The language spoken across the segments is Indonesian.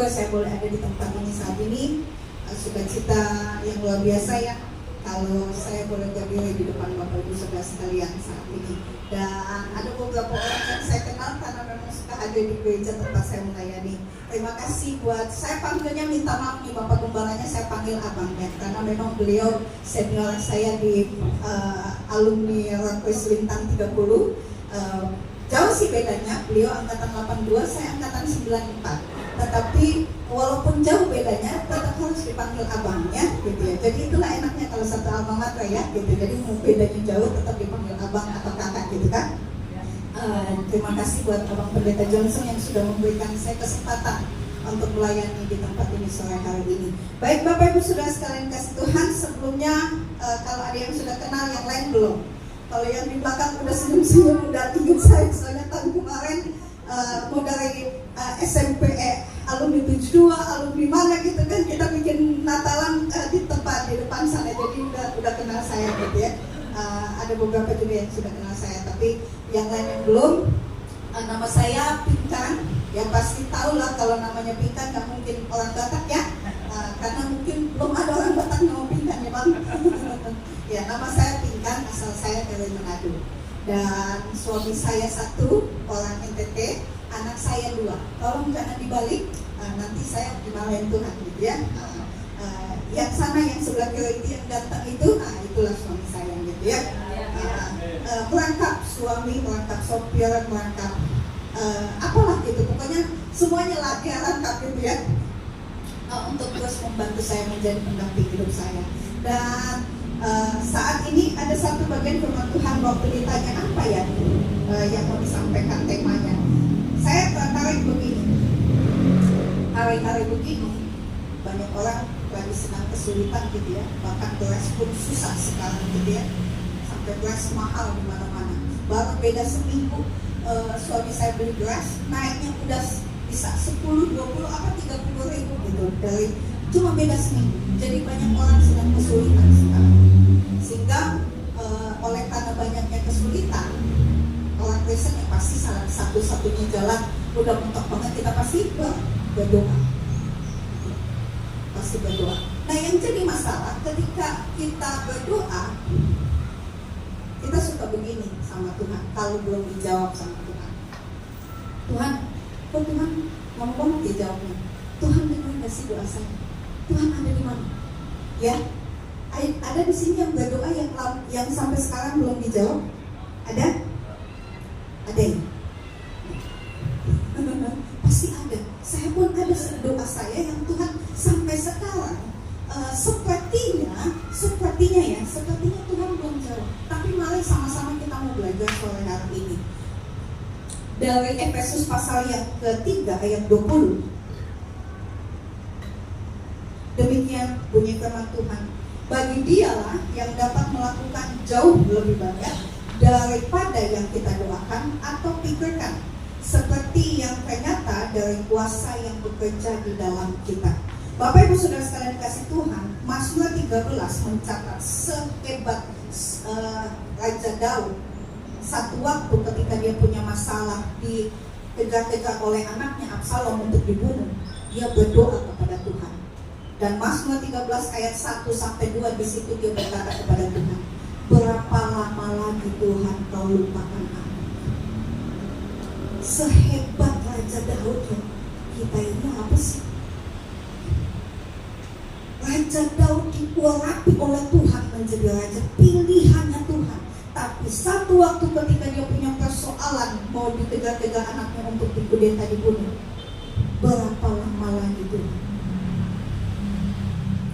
bersyukur saya boleh ada di tempat ini saat ini. Sukacita yang luar biasa ya kalau saya boleh berdiri di depan Bapak Ibu Saudara sekalian saat ini. Dan ada beberapa orang yang saya kenal karena memang suka hadir di gereja tempat saya melayani. Terima kasih buat, saya panggilnya minta maaf nih Bapak Gembalanya, saya panggil abangnya karena memang beliau senior saya di alumni Rankwes Lintang 30. Jauh sih bedanya, beliau angkatan 82, saya angkatan 94. Tetapi walaupun jauh bedanya, tetap harus dipanggil abangnya, gitu ya. Jadi itulah enaknya kalau satu alma mater ya, gitu. Jadi mau bedanya jauh, tetap dipanggil abang atau kakak, gitu kan. Terima kasih buat Abang Pendeta Johnson yang sudah memberikan saya kesempatan untuk melayani di tempat ini sore hari ini. Baik Bapak Ibu Saudara sekalian kasih Tuhan, sebelumnya kalau ada yang sudah kenal, yang lain belum. Kalau yang di belakang udah senyum-senyum, udah ingat saya, soalnya tahun kemarin mau dari SMP alumni 72, alumni mana gitu kan, kita bikin Natalan di tempat di depan sana, jadi udah kenal saya gitu ya. Ada beberapa juga yang sudah kenal saya, tapi yang lain yang belum. Nama saya Pinkan, ya pasti tahu lah kalau namanya Pinkan, nggak mungkin orang Batak ya, karena mungkin belum ada orang Batak nama Pinkan ya Bang. Ya, nama saya Pinkan, asal saya dari Manado. Dan suami saya satu, orang NTT, anak saya 2. Tolong jangan dibalik, nanti saya dimarahin Tuhan gitu ya. Yang sana yang sebelah kiri itu yang datang itu, itulah suami saya gitu ya. Merangkap suami, merangkap sopir, merangkap apalah gitu, pokoknya semuanya lagi lengkap gitu ya. Untuk terus membantu saya menjadi pendamping hidup saya. Dan saat ini ada satu bagian firman Tuhan waktu ditanya apa ya yang mau disampaikan temanya. Saya tertarik begini. Hari-hari begini banyak orang lagi sedang kesulitan gitu ya, bahkan beras pun susah sekarang gitu ya, sampai beras mahal di mana-mana. Baru beda seminggu suami saya beli beras, naiknya udah bisa 10, 20, apa 30 ribu gitu, dari cuma beda seminggu. Jadi banyak orang sedang kesulitan sekarang, sehingga oleh karena banyaknya kesulitan, orang Kristen yang pasti salah satu-satunya jalan udah mentok banget, kita pasti berdoa. Pasti berdoa. Nah yang jadi masalah ketika kita berdoa, kita suka begini sama Tuhan kalau belum dijawab sama Tuhan. Tuhan, kok Tuhan mau banget dijawabnya? Tuhan dengar nggak sih doa saya? Tuhan ada di mana? Ya, ada di sini yang berdoa yang sampai sekarang belum dijawab. Ada? Ada ya? Pasti ada. Saya pun ada doa saya yang Tuhan sampai sekarang sepertinya Tuhan belum jawab. Tapi mari sama-sama kita mau belajar sore hari ini dari Efesus pasal yang ketiga ayat 20. Demikian bunyi firman Tuhan. Bagi dialah yang dapat melakukan jauh lebih banyak daripada yang kita doakan atau pikirkan, seperti yang ternyata dari kuasa yang bekerja di dalam kita. Bapak Ibu Saudara sekalian dikasih Tuhan, Mazmur 13 mencatat sehebat Raja Daud. Satu waktu ketika dia punya masalah, dikejar-kejar oleh anaknya Absalom untuk dibunuh, dia berdoa kepada Tuhan. Dan Mazmur 13 ayat 1-2 di situ dia berkata kepada Tuhan, berapa lama lagi Tuhan kau lupakan aku? Sehebat Raja Daud, kita ini apa sih? Raja Daud diurapi oleh Tuhan menjadi raja, pilihannya Tuhan. Tapi satu waktu ketika dia punya persoalan, mau dikejar-kejar anaknya untuk dikudeta dibunuh, berapa lama lagi Tuhan?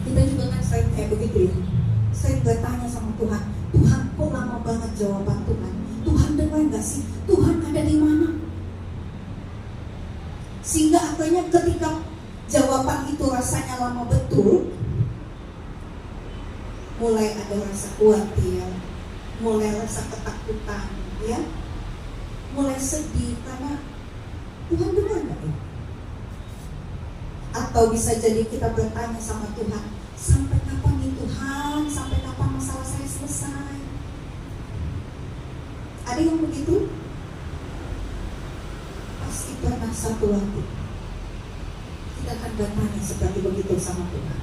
Kita juga kan sering kayak begitu ya, sering bertanya sama Tuhan, Tuhan kok lama banget jawaban Tuhan? Tuhan dengar gak sih? Tuhan ada di mana? Sehingga akhirnya ketika jawaban itu rasanya lama betul, mulai ada rasa khawatir, mulai rasa ketakutan, ya, mulai sedih karena Tuhan dengar gak ya? Atau bisa jadi kita bertanya sama Tuhan, sampai kapan nih Tuhan? Sampai kapan masalah saya selesai? Ada yang begitu? Pasti pernah satu waktu kita akan bertanya seperti begitu sama Tuhan.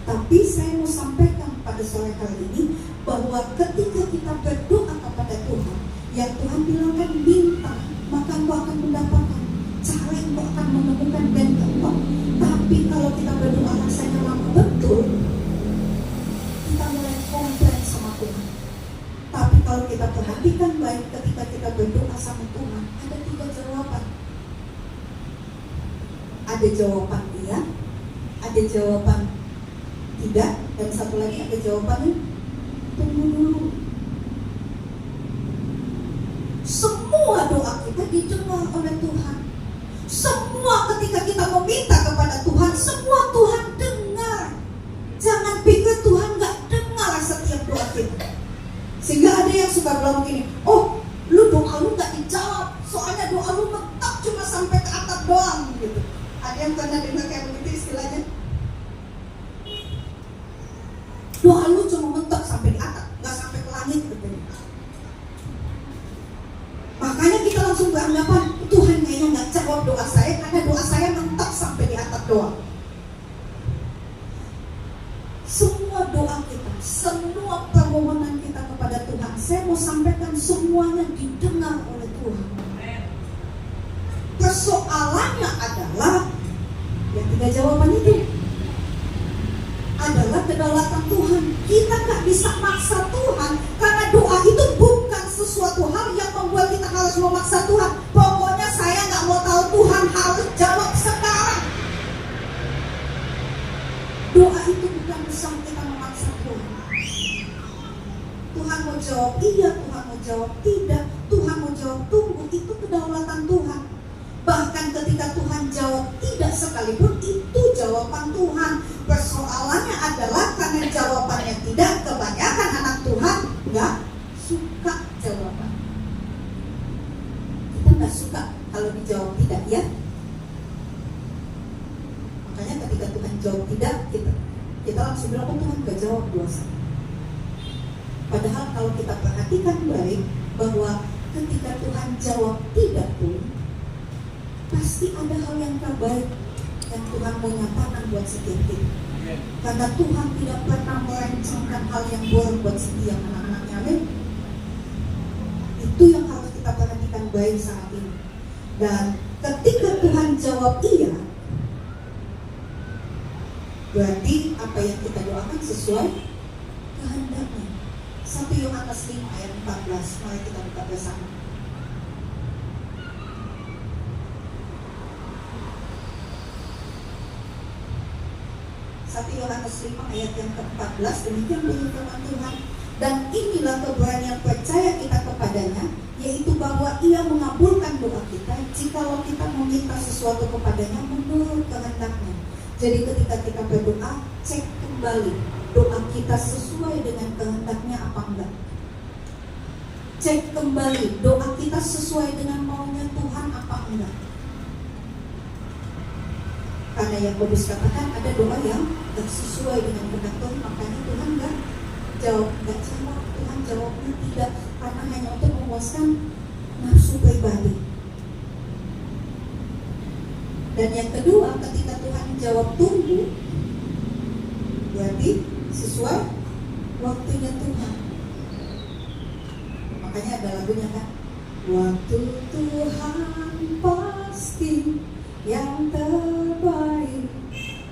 Tapi saya mau sampaikan pada sore hari ini bahwa ketika kita berdoa kepada Tuhan, yang Tuhan bilang kan, minta maka engkau akan mendapatkan, cari engkau akan menemukan, dan engkau. Tapi kalau kita berdoa rasanya lama betul, kita mulai komplain sama Tuhan. Tapi kalau kita perhatikan baik ketika kita berdoa sama Tuhan, ada 3 jawaban. Ada jawaban iya, ada jawaban tidak, dan satu lagi ada jawabannya tunggu dulu. Semua doa kita didengar oleh Tuhan. Semua ketika kita meminta kepada Tuhan, semua Tuhan dengar. Jangan pikir Tuhan gak dengar setiap doa kita. Sehingga ada yang suka bilang begini, oh lu doa lu gak dijawab, soalnya doa lu mentok cuma sampai ke atap doang gitu. Ada yang pernah dengar kayak begitu istilahnya? Doa lu cuma mentok sampai di atap, gak sampai ke langit gitu. Makanya kita langsung beranggapan, Tuhan kayaknya gak jawab doa saya karena doa saya mentok sampai di atap doang. Semua doa kita, semua permohonan kita kepada Tuhan, saya mau sampaikan semuanya didengar oleh Tuhan. Persoalannya adalah yang 3 jawaban itu adalah kedaulatan Tuhan. Kita gak bisa maksa Tuhan, karena doa itu bukan sesuatu hal yang membuat kita harus memaksa Tuhan. Pokoknya saya gak mau tahu, Tuhan harus jawab sekarang. Doa itu bukan usaha kita memaksa Tuhan. Tuhan mau jawab iya, Tuhan mau jawab tidak, Tuhan mau jawab tunggu, itu kedaulatan Tuhan. Bahkan ketika Tuhan jawab tidak sekalipun, itu jawaban Tuhan. Persoalannya adalah karena jawabannya tidak, kebanyakan anak Tuhan gak suka jawaban. Kita gak suka kalau dijawab tidak, ya. Makanya ketika Tuhan jawab tidak, kita langsung bilang, oh Tuhan gak jawab doa saya. Padahal kalau kita perhatikan baik, bahwa ketika Tuhan jawab tidak pun, pasti ada hal yang terbaik yang Tuhan mau nyatakan buat setiap kita. Karena Tuhan tidak pernah merancangkan hal yang buruk buat setiap anak-anaknya. Amin. Itu yang harus kita perhatikan baik saat ini. Dan ketika Tuhan jawab iya, berarti apa yang kita doakan sesuai kehendaknya. 1 Yohanes 5 ayat 14. Mari kita buka bersama. 1 Yohanes 5 ayat yang ke-14, demikian bunyi firman Tuhan. Dan inilah keberanian percaya kita kepadanya, yaitu bahwa ia mengabulkan doa kita jikalau kita meminta sesuatu kepadanya menurut kehendaknya. Jadi ketika kita berdoa, cek kembali doa kita sesuai dengan kehendaknya apa enggak. Cek kembali doa kita sesuai dengan maunya Tuhan apa enggak. Karena yang Kudus katakan ada doa yang gak sesuai dengan kehendak Tuhan, makanya Tuhan gak jawab. Tuhan jawabnya tidak, karena hanya untuk memuaskan nafsu pribadi. Dan yang kedua, ketika Tuhan jawab tunggu, berarti sesuai waktunya Tuhan. Makanya ada lagunya kan, waktu Tuhan pasti yang terbaik,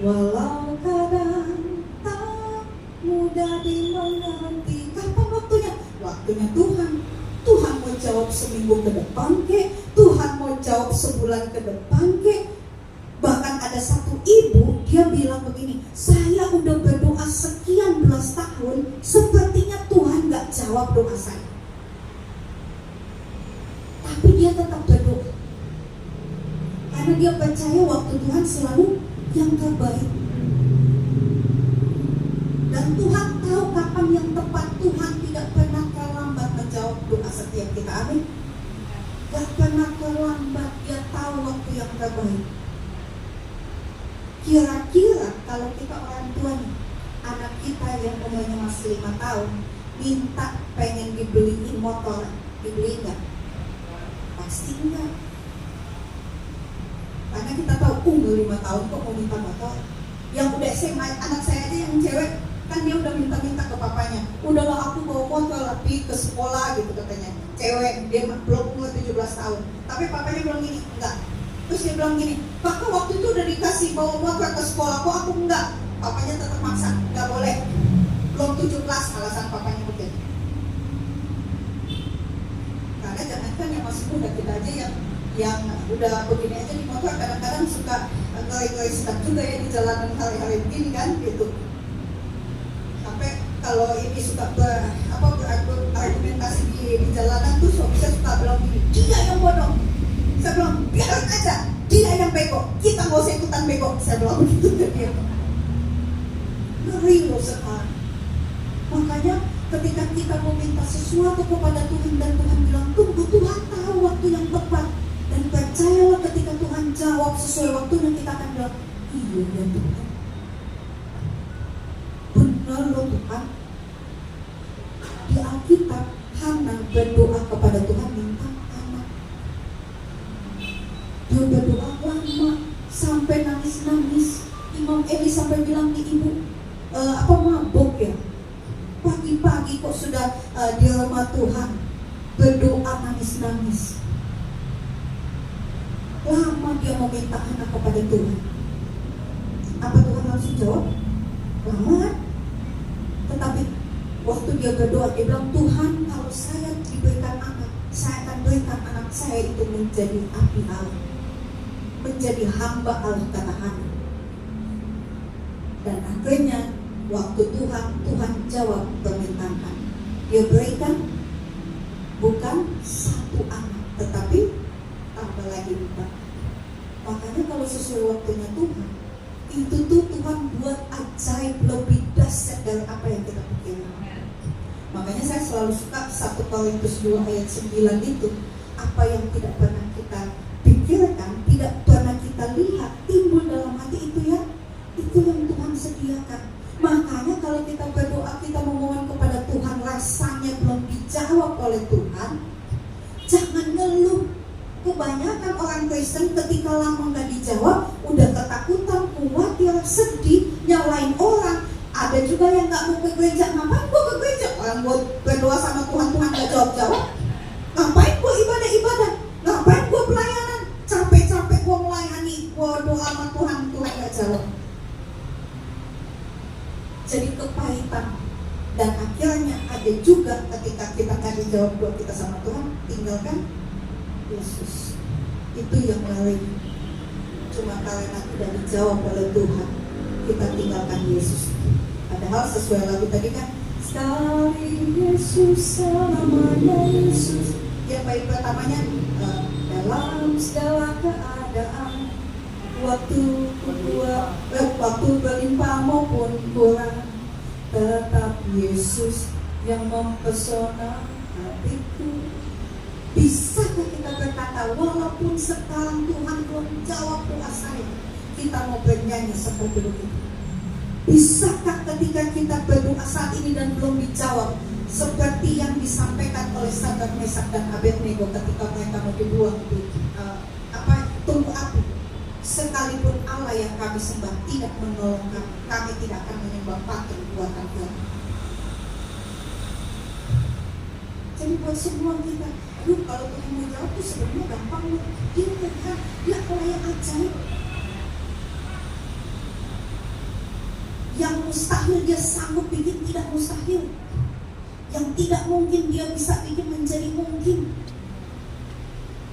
walau kadang tak mudah dimengerti. Kapan waktunya? Waktunya Tuhan. Tuhan mau jawab seminggu ke depan ke, Tuhan mau jawab sebulan ke depan ke. Bahkan ada satu ibu, dia bilang begini, saya udah berdoa sekian belas tahun, sepertinya Tuhan gak jawab doa saya. Tapi dia tetap berdoa, karena dia percaya waktu Tuhan selalu yang terbaik. Dan Tuhan tahu kapan yang tepat. Tuhan tidak pernah terlambat menjawab doa setiap kita. Amin. Gak pernah terlambat. Dia tahu waktu yang terbaik. Kira-kira kalau kita orang tua nih, anak kita yang umurnya masih 5 tahun minta pengen dibeliin motor, dibeliin gak? Pasti enggak. Karena kita tahu umur 5 tahun kok mau minta motor. Yang udah SMA, anak saya aja yang cewek, kan dia udah minta-minta ke papanya, udahlah aku bawa motor tapi ke sekolah gitu katanya. Cewek, dia belum umur 17 tahun. Tapi papanya bilang gini, enggak. Terus dia bilang gini, kakak waktu itu udah dikasih bawa motor ke sekolah, kok aku enggak? Papanya tetap maksa, enggak boleh. Belum 17, alasan papanya begitu. Karena jangankan yang masih muda, kita aja yang udah begini aja di motor kadang-kadang suka ngeri-ngeri sedap juga ya di jalanan hari-hari begini kan gitu. Sampai kalau ini suka berargumentasi di jalanan tuh suka bilang gini, dia yang bodoh. Saya bilang biarin aja, dia yang bego, kita nggak usah ikutan bego. Saya bilang begitu ke dia. Ngeri loh sekarang. Makanya ketika kita mau minta sesuatu kepada Tuhan dan Tuhan bilang tunggu, Tuhan tahu waktu yang tepat. Dan percayalah ketika Tuhan jawab sesuai waktunya, kita akan bilang, iya ya Tuhan, benar loh Tuhan. Di Alkitab, Hana berdoa kepada Tuhan minta anak. Dia berdoa lama sampai nangis-nangis. Imam Eli sampai bilang di ibu, mabok ya. Pagi-pagi kok sudah di rumah Tuhan berdoa nangis-nangis. Lama dia mau minta anak kepada Tuhan. Apa Tuhan langsung jawab? Lama kan? Tetapi waktu dia berdoa, dia bilang, Tuhan kalau saya diberikan anak, saya akan berikan anak saya itu menjadi api Allah, menjadi hamba Allah, kata Hana. Dan akhirnya waktu Tuhan jawab permintaan Hana. Dia berikan bukan satu anak, tetapi tambah lagi minta. Makanya kalau sesuai waktunya Tuhan, itu tuh Tuhan buat ajaib lebih dahsyat dari apa yang kita pikirkan. Makanya saya selalu suka 1 Korintus 2 ayat 9 itu, apa yang tidak pernah kita pikirkan, tidak pernah kita lihat, timbul dalam hati itu ya, itu yang Tuhan sediakan. Makanya kalau kita berdoa, kita memohon kepada Tuhan, rasanya belum dijawab oleh Tuhan, jangan ngeluh. Kebanyakan orang Kristen ketika lama nggak dijawab, udah ketakutan, khawatir, sedih, nyalain orang. Ada juga yang nggak mau ke gereja. Ngapain gua ke gereja? Orang gua berdoa sama Tuhan, Tuhan nggak jawab-jawab. Ngapain gua ibadah-ibadah? Ngapain gua pelayanan? Capek-capek gua melayani, gua doa sama Tuhan, Tuhan nggak jawab. Jadi kepahitan. Dan akhirnya ada juga ketika kita nggak dijawab doa kita sama Tuhan, tinggalkan Yesus. Itu yang lain. Cuma karena tidak dijawab oleh Tuhan, kita tinggalkan Yesus. Padahal sesuai lagu tadi kan, sekali Yesus, selamanya Yesus. Yang baik pertamanya, dalam segala keadaan, waktu berlimpah maupun kurang, tetap Yesus yang mempesona hatiku. Bisakah kita berkata, walaupun sekarang Tuhan belum jawab doa saya, kita mau bernyanyi seperti itu? Bisakah ketika kita berdoa saat ini dan belum dijawab, seperti yang disampaikan oleh Sadrak, Mesak, dan Abednego ketika mereka mau dibuang di tunggu api? Sekalipun Allah yang kami sembah tidak menolong kami tidak akan menyembah patung buatan Tuhan. Jadi buat semua kita, kalau Tuhan mau jawab itu sebenarnya gampang loh. Dia Tuhan, dia Allah yang ajaib. Yang mustahil dia sanggup bikin tidak mustahil. Yang tidak mungkin dia bisa bikin menjadi mungkin.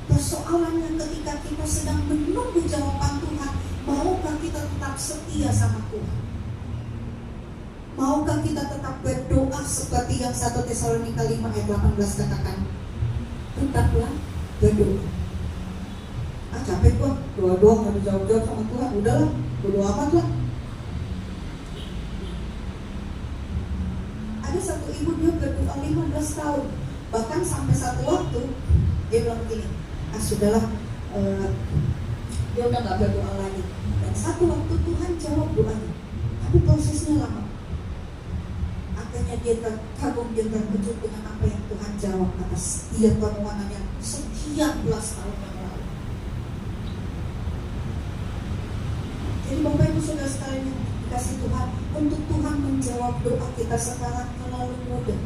Persoalannya ketika kita sedang menunggu jawaban Tuhan, maukah kita tetap setia sama Tuhan? Maukah kita tetap berdoa seperti yang 1 Tesalonika 5 ayat 18 katakan? Tetaplah berdoa. Capek gua, doa-doa gak dijawab-jawab sama Tuhan. Udahlah, berdoa amat lah. Ada satu ibu, dia berdoa 15 tahun. Bahkan sampai satu waktu dia bilang begini, sudahlah, dia udah gak berdoa lagi. Dan satu waktu Tuhan jawab doanya, tapi prosesnya lama. Akhirnya dia terkagum, dia terkejut dengan apa yang Tuhan jawab atas dia permohonan yang sekian belas tahun yang lalu. Jadi Bapak Ibu Saudara sekalian yang dikasih Tuhan, untuk Tuhan menjawab doa kita sekarang terlalu mudah.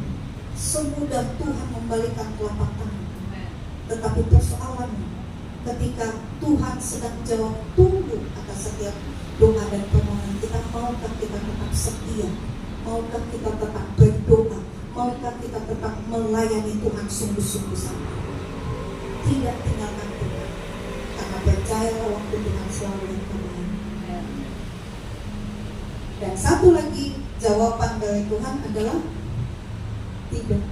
Semudah Tuhan membalikan telapak tangan. Tetapi persoalannya, ketika Tuhan sedang jawab tunggu atas setiap doa dan permohonan kita, maukah kita tetap setia? Maukah kita tetap berdoa? Maukah kita tetap melayani Tuhan sungguh-sungguh sampai? Tidak tinggalkan Tuhan, karena percayalah waktu Tuhan selalu yang terbaik. Dan satu lagi jawaban dari Tuhan adalah tidak.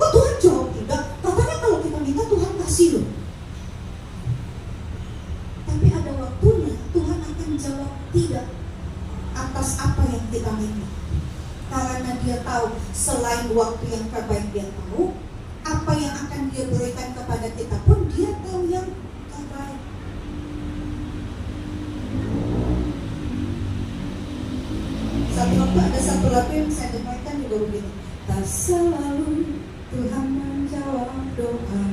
Kok Tuhan jawab tidak? Katanya kalau kita minta Tuhan kasih loh. Tapi ada waktunya Tuhan akan jawab tidak atas apa yang kita minta. Karena Dia tahu selain waktu yang terbaik, Dia tahu apa yang akan Dia berikan kepada kita pun Dia tahu yang terbaik. Satu waktu ada satu lagu yang saya dengarkan juga begini. Tak selalu Tuhan menjawab doa,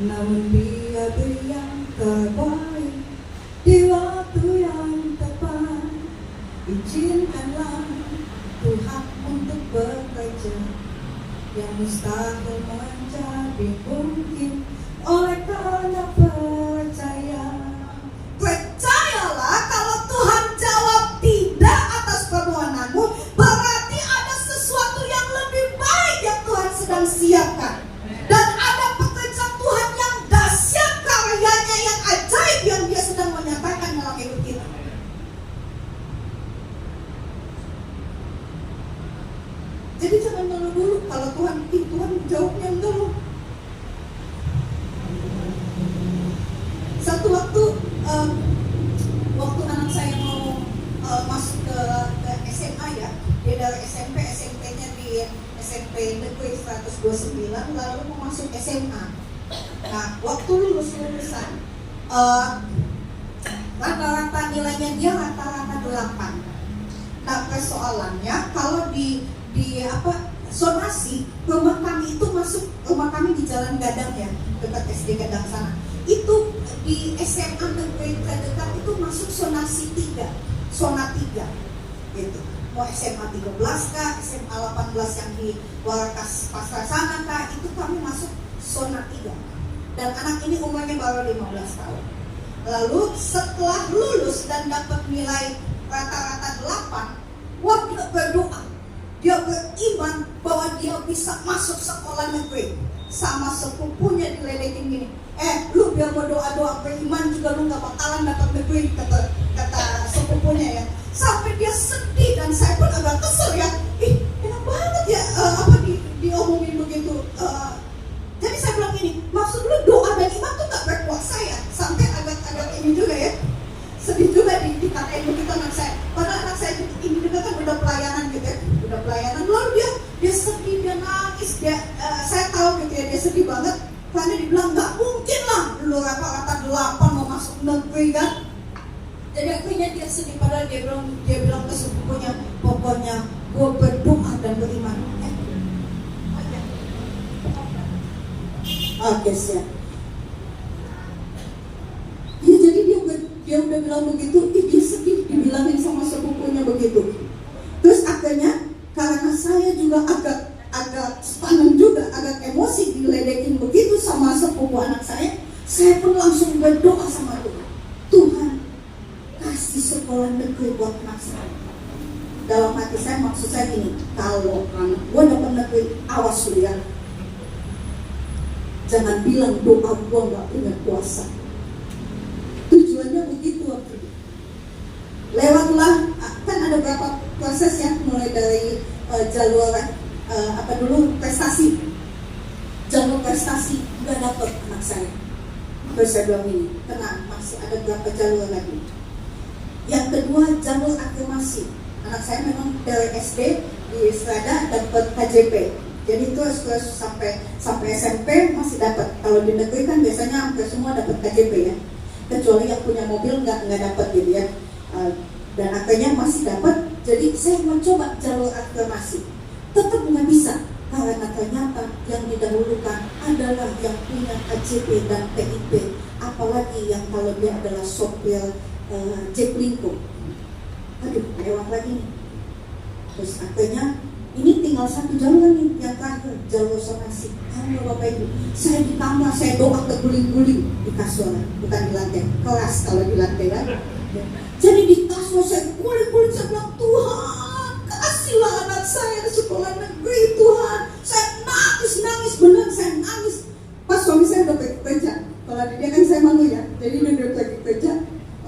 namun Dia beri yang terbaik di waktu yang tepat. Izinkanlah Tuhan untuk bekerja yang mustahil menjadi mungkin oleh karena percaya. Percayalah, kalau Tuhan jawab tidak atas permohonanmu, berarti ada sesuatu yang lebih baik yang Tuhan sedang siapkan. Dan ada pekerjaan Tuhan yang dahsyat, karyanya yang ajaib yang Dia sedang menyatakan dalam hidup kita. Jadi jangan mengeluh dulu kalau Tuhan jawabnya enggak loh. Satu waktu anak saya mau masuk ke SMA ya, dia dari SMP-nya di SMP Negeri 129, lalu mau masuk SMA. Nah, waktu lulusan rata-rata nilainya dia rata-rata 8. Nah, persoalannya kalau di zonasi, rumah kami di Jalan Gadang ya, dekat SD Gadang sana. Itu di SMA negeri terdekat itu masuk zonasi 3, zona 3 gitu. Mau SMA 13 kah, SMA 18 yang di Warakas Pasar sana kah, itu kami masuk zona 3. Dan anak ini umurnya baru 15 tahun. Lalu setelah lulus dan dapat nilai rata-rata 8, wah, dia berdoa, dia beriman bahwa dia bisa masuk sekolah negeri. Sama sepupunya diledekin gini, lu biar mau doa-doa beriman juga lu gak bakalan dapat negeri, kata sepupunya ya. Sampai dia sedih dan saya pun agak kesel ya. Enak banget ya diomongin begitu. Jadi saya bilang gini, maksud lu doa dan iman tuh gak berkuasa ya? Sampai agak ini juga ya, sedih juga dikatain begitu anak saya. Padahal anak saya ini juga kan udah pelayanan gitu ya, udah pelayanan. Lalu dia sedih, dia nangis, saya tahu gitu ya, dia sedih banget karena dibilang gak mungkin lah lu rata-rata 8 mau masuk negeri kan. Jadi akhirnya dia sedih, padahal dia bilang ke sepupunya, pokoknya gue berdoa dan beriman. Oke, siap. Ya, jadi dia udah bilang begitu, dia sedih dibilangin sama sepupunya begitu. Terus akhirnya karena saya juga agak sepaneng juga, agak emosi diledekin begitu sama sepupu anak saya pun langsung berdoa sama Tuhan. Tuhan, kasih sekolah negeri buat anak saya. Dalam hati saya, maksud saya gini, kalau anak gue dapat negeri, awas lu ya, jangan bilang doa gue gak punya kuasa. Tujuannya begitu waktu itu. Lewatlah, kan ada berapa proses ya, mulai dari jalur prestasi. Jalur prestasi gak dapet anak saya. Terus saya bilang ini, tenang, masih ada berapa jalur lagi. Yang kedua, jalur afirmasi. Anak saya memang dari SD di Strada dapat KJP. Jadi itu sampai SMP masih dapat. Kalau di negeri kan biasanya hampir semua dapat KJP ya. Kecuali yang punya mobil nggak dapat gitu ya. Dan akhirnya masih dapat. Jadi saya mencoba jalur afirmasi. Tetap nggak bisa. Karena ternyata yang didahulukan adalah yang punya KJP dan PIP. Apalagi yang kalau dia adalah sopir Jack Linko. Aduh, lewat lagi nih. Terus akhirnya ini tinggal satu jalur nih yang terakhir, jalur sonasi. Kalau Bapak Ibu, saya di kamar, saya doa terguling-guling di kasur, bukan di lantai, kelas kalau di lantai kan. Jadi di kasur saya guling-guling, saya bilang, Tuhan, kasihlah anak saya di sekolah negeri, Tuhan. Saya nangis, benar saya nangis. Pas suami saya udah pergi kerja, kalau dia kan saya malu ya, jadi dia udah pergi kerja.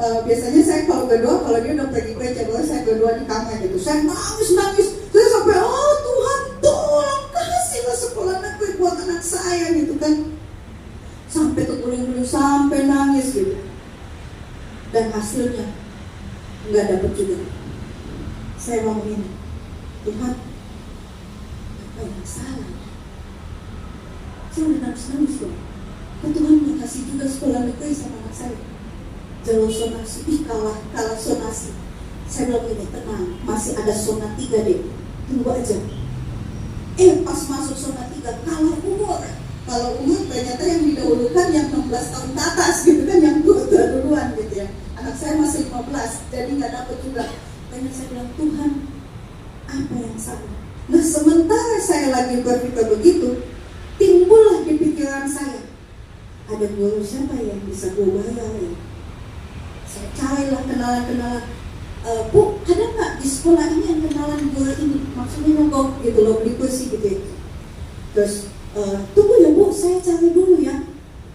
Biasanya saya kalau berdoa, kalau dia udah pergi kerja, baru saya berdoa di kamar gitu. Saya nangis, saya sampai, oh Tuhan, tolong kasihlah sekolah negeri buat anak saya gitu kan. Sampai terguling-guling, sampai nangis gitu. Dan hasilnya nggak dapet juga. Saya ngomongin, Tuhan, apa yang salah? Saya udah nangis loh. Tuhan nggak kasih juga sekolah negeri sama anak saya. Jalur sonasi, kalah sonasi. Saya bilang ini, tenang, masih ada zona 3 deh, tunggu aja. Pas masuk zona 3, kalah umur. Kalau umur ternyata yang didahulukan yang 16 tahun ke atas gitu kan, yang tua duluan gitu ya. Anak saya masih 15, jadi nggak dapet juga. Dan saya bilang, Tuhan, apa yang salah? Nah sementara saya lagi berpikir begitu, timbullah di pikiran saya, ada guru siapa yang bisa gue bayar ya? Saya carilah kenalan-kenalan. Bu, ada nggak di sekolah ini yang kenalan guru ini? Maksudnya nyogok gitu loh, beli kursi gitu ya. Terus, tunggu ya Bu, saya cari dulu ya.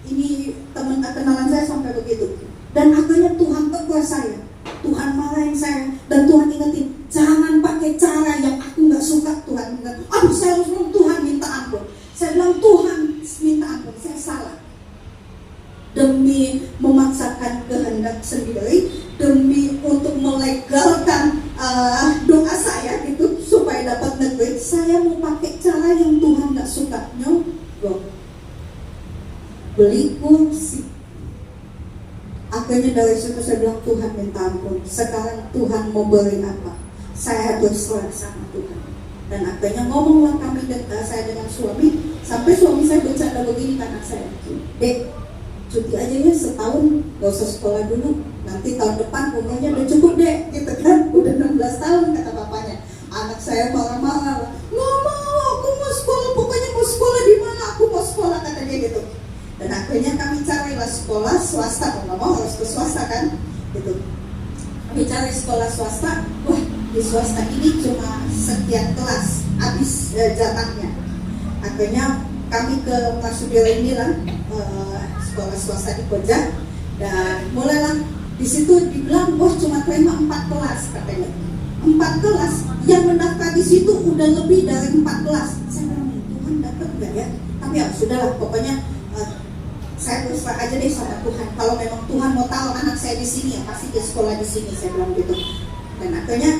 Ini teman kenalan saya sampai begitu. Dan akhirnya Tuhan tegur saya, Tuhan marahin saya, dan Tuhan ingetin, jangan pakai cara yang aku nggak suka. Tuhan ingat, aduh saya harus bilang, Tuhan minta ampun. Saya bilang, Tuhan minta ampun, saya salah. Demi memaksakan kehendak sendiri, demi untuk melegalkan doa saya gitu supaya dapat negeri, saya mau pakai cara yang Tuhan gak suka. Nyogok, beli kursi. Akhirnya dari situ saya bilang, Tuhan minta ampun. Sekarang Tuhan mau beri apa? Saya harus serah sama Tuhan. Dan akhirnya ngomonglah kami saya dengan suami, sampai suami saya bercanda begini ke anak saya, Dek, cuti aja ya setahun, gak usah sekolah dulu, nanti tahun depan umurnya udah cukup deh, gitu kan, udah 16 tahun kata bapaknya. Anak saya marah-marah, nggak mau, aku mau sekolah, pokoknya mau sekolah di mana, aku mau sekolah, kata dia gitu. Dan akhirnya kami carilah sekolah swasta, kalau nggak mau harus ke swasta kan, gitu. Kami cari sekolah swasta, wah di swasta ini cuma sekian kelas, habis jatahnya. Akhirnya kami ke Mas Sudiro inilah, sekolah swasta di Koja, dan mulailah di situ dibilang, oh cuma terima 4 kelas katanya. 4 kelas yang mendaftar di situ udah lebih dari 4 kelas. Saya bilang, Tuhan dapat nggak ya? Tapi ya sudahlah, pokoknya saya berserah aja deh sama Tuhan. Kalau memang Tuhan mau tahu anak saya di sini, ya pasti dia sekolah di sini. Saya bilang gitu. Dan akhirnya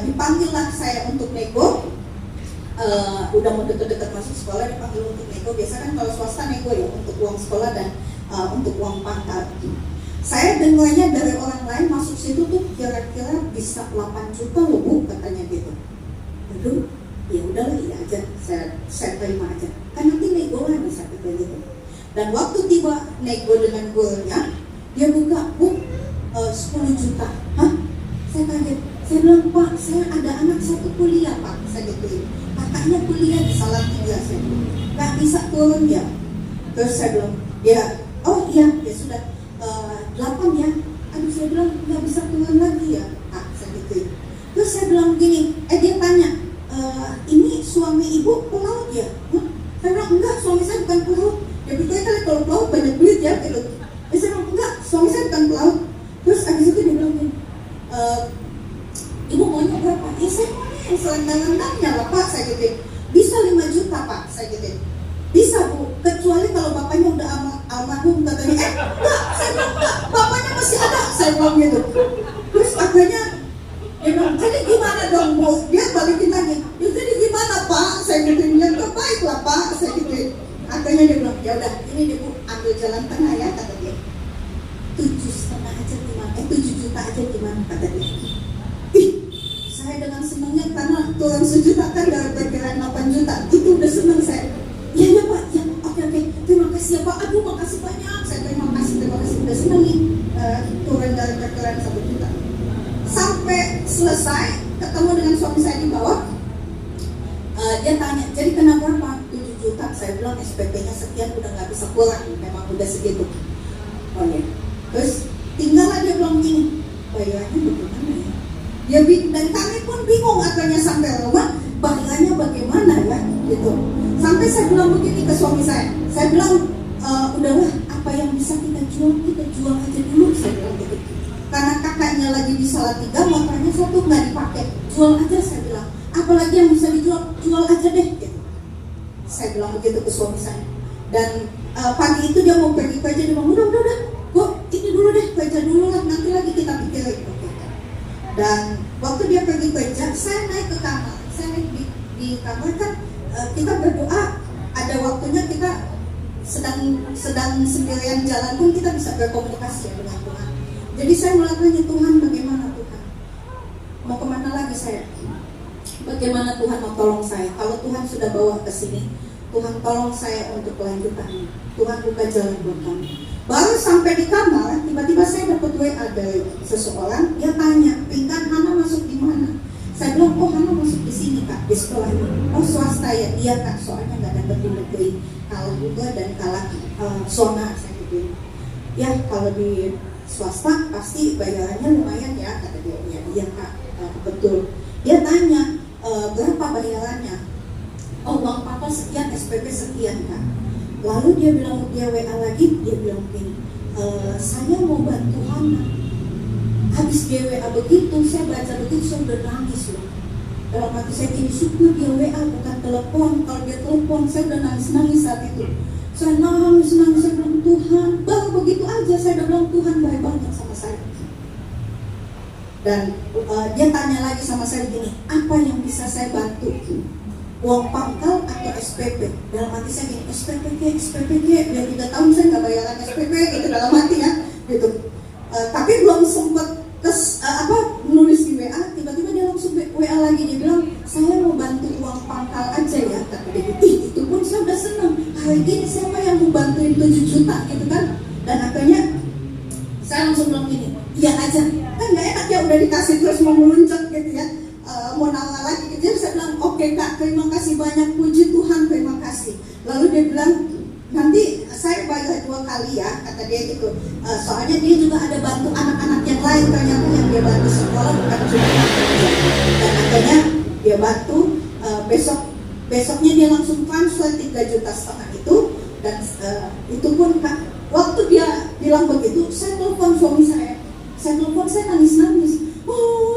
dipanggillah saya untuk nego. Udah mau deket-deket masuk sekolah, dipanggil untuk nego. Biasa kan kalau swasta nego ya untuk uang sekolah dan untuk uang pangkal. Saya dengarnya dari orang lain masuk situ tuh kira-kira bisa 8 juta loh Bu, katanya gitu. Aduh, ya udahlah ya aja, saya terima aja. Kan nanti nego lagi saya pikir gitu. Dan waktu tiba nego dengan gurunya, dia buka, Bu, 10 juta. Hah? Saya kaget. Saya bilang, Pak, saya ada anak satu kuliah Pak, saya gituin. Kakaknya kuliah di Salatiga, saya bilang, gak bisa turun ya. Terus saya bilang, ya, oh iya, ya sudah 8 ya. Aduh, saya bilang, gak bisa turun lagi ya Pak, saya gituin. Terus saya bilang gini, dia tanya, ini suami ibu pelaut ya? Hah? Saya bilang, enggak, suami saya bukan pelaut. Ya pikirnya kali kalau pelaut banyak duit ya gitu. Saya bilang, enggak, suami saya bukan pelaut. Terus abis itu dia bilang gini, ibu maunya berapa? Ya saya maunya yang selendang-selendangnya lah Pak, saya gitu. Bisa 5 juta Pak, saya gitu. Bisa Bu, kecuali kalau bapaknya udah almarhum katanya. Enggak, saya bilang enggak, bapaknya masih ada, saya bilang gitu. Terus akhirnya dia bilang, jadi gimana dong Bu? Dia balikin lagi, ya jadi gimana Pak? Saya gitu, ya baiklah Pak, saya gitu. Akhirnya dia bilang, ya udah, ini dia Bu, ambil jalan tengah ya, kata dia. 7,5 aja gimana? 7 juta aja gimana, kata dia. Saya dengan senangnya karena turun 1 juta kan dari perkiraan 8 juta, itu udah senang saya. Ya Pak, ya oke, terima kasih ya Pak, aduh makasih banyak, saya terima kasih udah senang nih turun dari perkiraan setoran 1 juta. Sampai selesai ketemu dengan suami saya di bawah, dia tanya, jadi kenapa Pak 7 juta? Saya bilang SPP-nya sekian, udah nggak bisa kurang, memang udah segitu. Oh ya. Terus tinggallah dia bilang gini, bayarnya bagaimana ya? Dan kami pun bingung akhirnya sampai rumah, bayarnya bagaimana ya? Gitu. Sampai saya bilang begini ke suami saya bilang, udahlah, apa yang bisa kita jual aja dulu, saya bilang gitu. Karena kakaknya lagi di Salatiga, motornya 1 nggak dipakai, jual aja, saya bilang. Apalagi yang bisa dijual, jual aja deh gitu. Saya bilang begitu ke suami saya. Dan pagi itu dia mau pergi kerja, dia bilang udah kok ini dulu deh, kerja dulu lah, nanti lagi kita pikirin. Dan waktu dia pergi kerja, saya naik ke kamar. Saya naik di kamar kan, kita berdoa, ada waktunya kita sedang sendirian jalan pun kita bisa berkomunikasi ya dengan Tuhan. Jadi saya mulai tanya, Tuhan bagaimana Tuhan? Mau kemana lagi saya? Bagaimana Tuhan mau tolong saya? Kalau Tuhan sudah bawa ke sini, Tuhan tolong saya untuk kelanjutannya. Tuhan buka jalan buat kami. Baru sampai di kamar, tiba-tiba saya dapat WA dari seseorang. Dia tanya, Pinkan, Hana masuk di mana? Saya bilang, oh Hana masuk di sini Kak, di sekolah ini. Oh swasta ya? Iya Kak, soalnya nggak dapat di negeri. Kalau juga dan kalah zona, saya bilang. Ya kalau di swasta pasti bayarannya lumayan ya, kata dia. Ya, iya Kak, betul. Dia tanya, berapa bayarannya? Oh uang papa sekian, SPP sekian Kak. Lalu dia WA lagi, dia bilang gini, saya mau bantu Hana. Habis dia WA begitu, saya baca begitu, saya udah nangis loh. Dalam hati saya gini, syukur dia WA bukan telepon. Kalau dia telepon, saya udah nangis saat itu. Saya nangis, saya bilang Tuhan, baru begitu aja saya udah bilang Tuhan baik banget sama saya. Dan dia tanya lagi sama saya gini, apa yang bisa saya bantu? Uang pangkal atau SPP? Dalam hati saya gini, SPP, biar 3 tahun saya nggak bayaran SPP, gitu dalam hati ya, gitu. Tapi belum sempat nulis di WA, tiba-tiba dia langsung WA lagi, dia bilang, saya mau bantu uang pangkal aja ya, kata dia. Itu pun saya udah senang. Hari ini siapa yang mau bantuin 7 juta, gitu kan? Dan akhirnya saya langsung bilang gini, iya aja, kan nggak enak ya udah dikasih terus mau meluncur gitu ya. Mau nawar lagi gitu, saya bilang oke Kak, terima kasih banyak, puji Tuhan, terima kasih. Lalu dia bilang nanti saya bayar 2 kali ya, kata dia gitu. Soalnya dia juga ada bantu anak-anak yang lain ternyata yang dia bantu sekolah, bukan cuma anak-anak. Dan akhirnya dia bantu, besoknya dia langsung transfer 3,5 juta itu. Dan itu pun Kak, waktu dia bilang begitu, saya telepon suami saya. Saya nangis-nangis.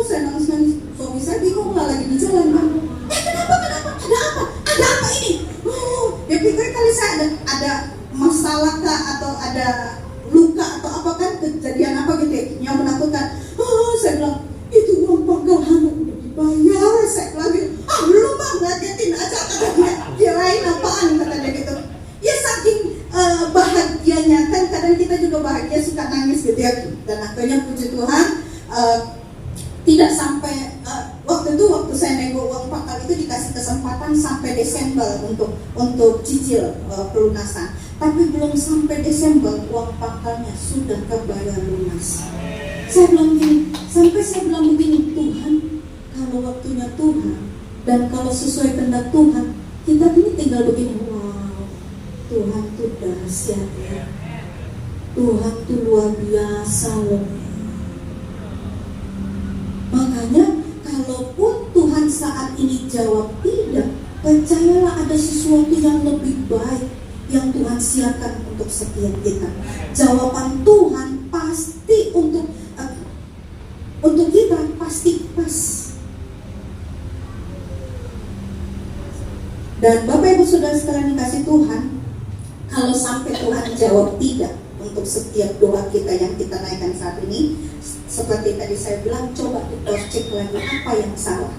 Saya nangis-nangis. Suami saya bingung lah, lagi di jalan Bang. Kenapa? Ada apa ini? Dia pikir kali saya ada masalah kah, atau ada luka atau apa kan, kejadian apa gitu yang menakutkan. Saya bilang, itu uang pangkal Hana udah dibayar. Saya bilang, belum Bang, ngagetin aja, kata dia. Dia lain apaan, kata dia gitu. Ya saking bahagianya kan, kadang kita juga bahagia suka nangis gitu ya. Dan akhirnya puji Tuhan, tidak sampai waktu saya nego uang pangkal itu dikasih kesempatan sampai Desember untuk cicil pelunasan. Tapi belum sampai Desember uang pangkalnya sudah kebayar lunas. Saya bilang begini, Tuhan, kalau waktunya Tuhan dan kalau sesuai kehendak Tuhan, kita ini tinggal begini. Wow, Tuhan tuh dahsyat ya. Tuhan tuh luar biasa loh. Makanya kalaupun Tuhan saat ini jawab tidak, percayalah ada sesuatu yang lebih baik yang Tuhan siapkan untuk setiap kita. Jawaban Tuhan pasti untuk kita pasti pas. Dan Bapak Ibu Saudara sekalian dikasih Tuhan, kalau sampai Tuhan jawab tidak untuk setiap doa kita yang kita naikkan saat ini, seperti tadi saya bilang, coba kita cek lagi apa yang salah.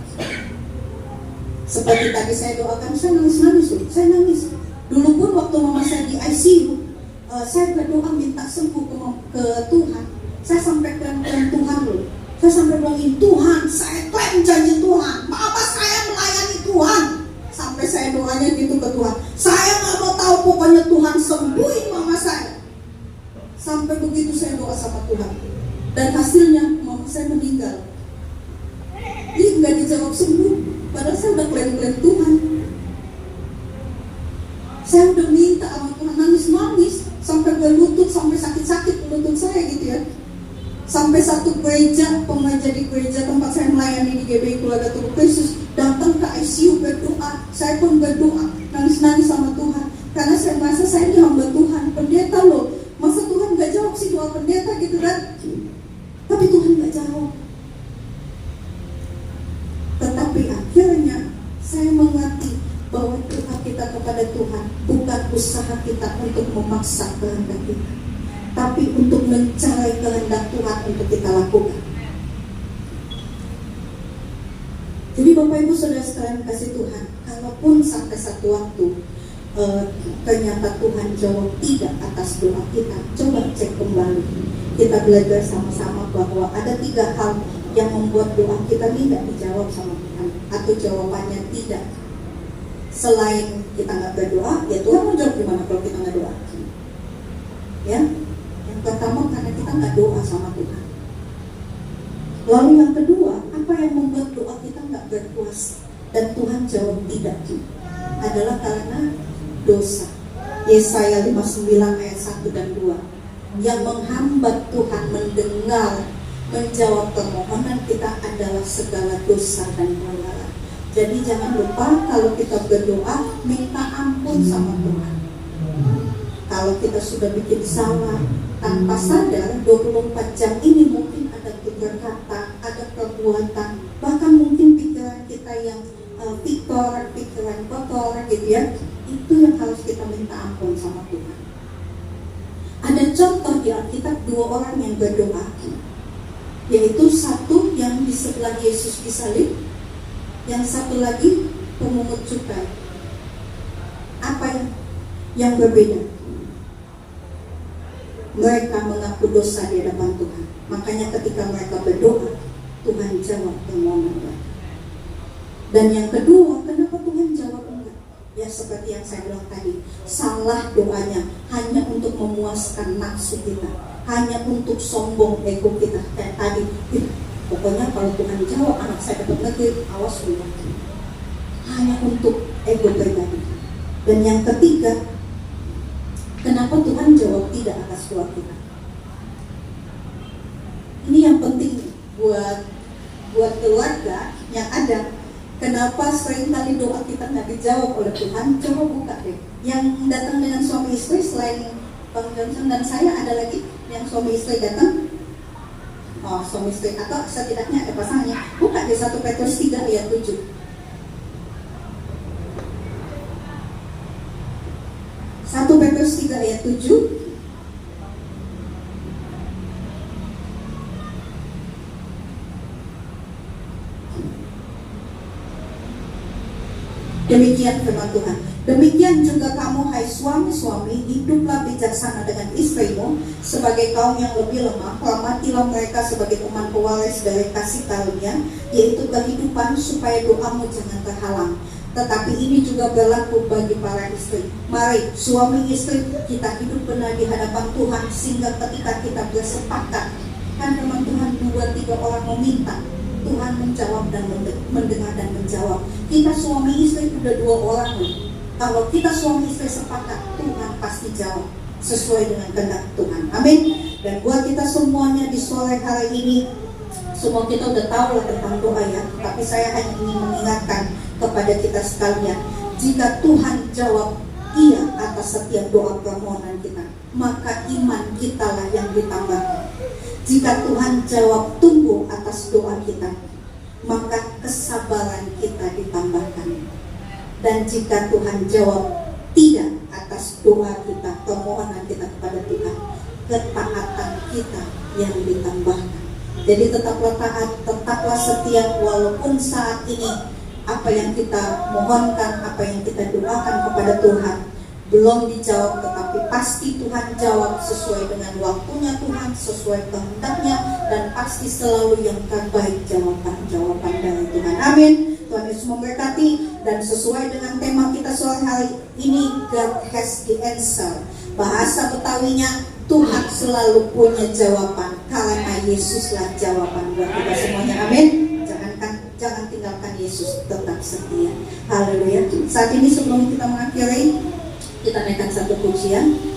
Seperti tadi saya doakan, saya nangis. Dulu pun waktu mama saya di ICU, saya berdoa minta sembuh ke Tuhan. Saya sampai klaim Tuhan loh. Saya sampai bilang, Tuhan, saya klaim janji Tuhan. Apa saya melayani Tuhan? Sampai saya doanya gitu ke Tuhan. Saya nggak mau tahu, pokoknya Tuhan sembuhin mama saya. Sampai begitu saya doa sama Tuhan. dan hasilnya mama saya meninggal. Ini nggak dijawab sembuh, padahal saya udah klaim-klaim Tuhan. Saya udah minta sama Tuhan, nangis-nangis sampai berlutut, sampai sakit-sakit lutut saya gitu ya. Sampai satu gereja, pengajar di gereja tempat saya melayani di GBI Keluarga Tubuh Kristus datang ke ICU berdoa. Saya pun berdoa, nangis-nangis sama Tuhan, karena saya merasa saya ini hamba Tuhan, pendeta loh. Masa Tuhan gak jawab sih doa pendeta gitu kan? Tapi Tuhan gak jawab. Tetapi akhirnya saya mengerti bahwa doa kita kepada Tuhan bukan usaha kita untuk memaksa kehendak kita, tapi untuk mencari kehendak Tuhan untuk kita lakukan. Jadi Bapak Ibu Saudara sekalian kasih Tuhan, kalaupun sampai satu waktu ternyata Tuhan jawab tidak atas doa kita, coba cek kembali. Kita belajar sama-sama bahwa ada 3 hal yang membuat doa kita tidak dijawab sama Tuhan, atau jawabannya tidak. Selain kita nggak berdoa, ya Tuhan mau jawab gimana kalau kita nggak doa? Ya, yang pertama karena kita nggak doa sama Tuhan. Lalu yang kedua, apa yang membuat doa kita nggak berkuasa dan Tuhan jawab tidak? Adalah karena dosa. Yesaya 59 ayat 1 dan 2 yang menghambat Tuhan mendengar, menjawab permohonan kita adalah segala dosa dan pelanggaran. Jadi jangan lupa kalau kita berdoa minta ampun sama Tuhan. Kalau kita sudah bikin salah tanpa sadar, 24 jam ini mungkin ada tutur kata, ada perbuatan, bahkan mungkin pikiran kita yang pikiran kotor gitu ya. Itu yang harus kita minta ampun sama Tuhan. Ada contoh di Alkitab 2 orang yang berdoa, yaitu satu yang di sebelah Yesus disalib, yang satu lagi pemungut cukai. Apa yang berbeda? Mereka mengaku dosa di hadapan Tuhan. Makanya ketika mereka berdoa, Tuhan jawab permohonan mereka. Dan yang kedua, kenapa Tuhan jawab enggak? Ya seperti yang saya bilang tadi, salah doanya hanya untuk memuaskan nafsu kita, hanya untuk sombong ego kita. Kayak tadi, pokoknya kalau Tuhan jawab anak saya dapat negeri, awas dulu. Hanya untuk ego pribadi. Dan yang ketiga, kenapa Tuhan jawab tidak atas doa kita? Ini yang penting buat keluarga yang ada. Kenapa seringkali doa kita nggak dijawab oleh Tuhan? Coba buka deh. Yang datang dengan suami istri selain Bang Johnson dan saya, ada lagi yang suami istri datang. Oh, suami istri atau setidaknya ada pasangannya. Buka di 1 Petrus 3 ayat 7. 1 Petrus 3 ayat 7. Demikian firman Tuhan. Demikian juga kamu hai suami-suami, hiduplah bijaksana dengan istrimu sebagai kaum yang lebih lemah, hormatilah mereka sebagai teman pewaris dari kasih karunia, yaitu kehidupan, supaya doamu jangan terhalang. Tetapi ini juga berlaku bagi para istri. Mari suami istri kita hidup benar di hadapan Tuhan, sehingga ketika kita bersepakat, kan firman Tuhan 2-3 orang meminta, Tuhan menjawab dan mendengar dan menjawab. Kita suami istri udah 2 orang loh. Kalau kita suami istri sepakat, Tuhan pasti jawab sesuai dengan kehendak Tuhan. Amin. Dan buat kita semuanya di sore hari ini, semua kita udah tahu lah tentang doa ya. Tapi saya hanya ingin mengingatkan kepada kita sekalian, jika Tuhan jawab iya atas setiap doa permohonan kita, maka iman kita lah yang ditambahkan. Jika Tuhan jawab tunggu atas doa kita, maka kesabaran kita ditambahkan. Dan jika Tuhan jawab tidak atas doa kita, permohonan kita kepada Tuhan, ketaatan kita yang ditambahkan. Jadi tetaplah taat, tetaplah setia, walaupun saat ini apa yang kita mohonkan, apa yang kita doakan kepada Tuhan belum dijawab, tetapi pasti Tuhan jawab sesuai dengan waktunya Tuhan, sesuai kehendaknya, dan pasti selalu yang terbaik jawaban dari Tuhan. Amin. Tuhan Yesus memberkati. Dan sesuai dengan tema kita sore hari ini, God has the answer. Bahasa Betawinya, Tuhan selalu punya jawaban, karena Yesuslah jawaban buat kita semuanya. Amin. Jangan tinggalkan Yesus, tetap setia. Haleluya. Saat ini sebelum kita mengakhiri, kita naikkan satu pujian.